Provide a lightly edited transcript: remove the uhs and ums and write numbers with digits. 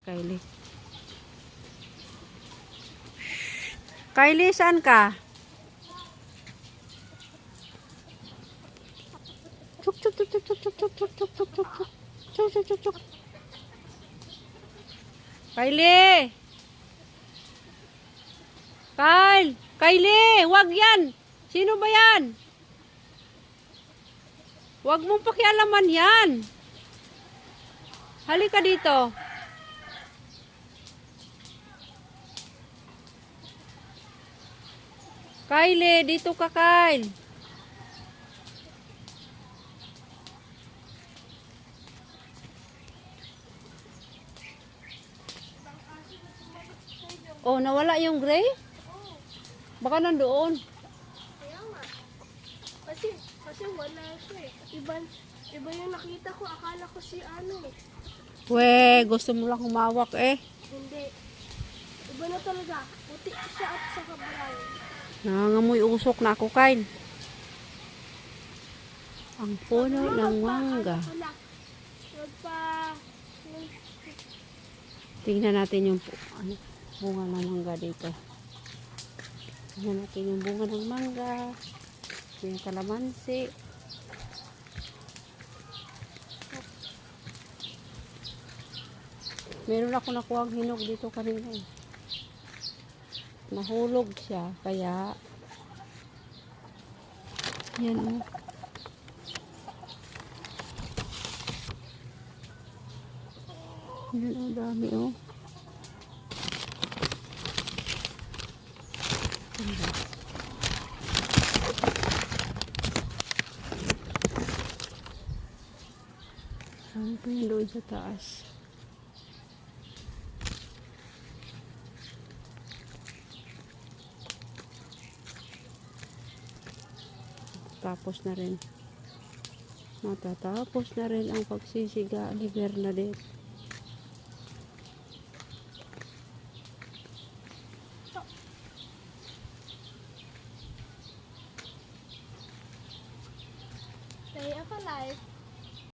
Kylie. Kylie, saan ka? Chuk chuk chuk chuk chuk chuk chuk chuk chuk chuk chuk chuk chuk chuk chuk. Kylie! Kylie, wag yan! Sino ba yan? Wag mong pakialaman yan. Halika dito. Kylie, dito ka, Kyle. Oh, nawala yung gray? Baka nandoon. Kaya nga. Kasi wala siya eh. Iba yung nakita ko. Akala ko si ano eh. We, gusto mo lang humawak eh. Hindi. Iba na talaga. Puti siya at saka brown. Nangangamoy usok na ako, Kyle. Ang puno ng mangga. Tingnan natin yung bunga ng mangga dito. Tingnan natin yung bunga ng mangga. Yung kalamansi. Meron ako nakuha ang hinog dito kanina. Nahulog siya. Kaya yan o. Yan o, dami o. Saan pa yun doon sa taas? Tapos na rin. Matatapos na rin ang pagsisiga ni Bernadette. Stay alive.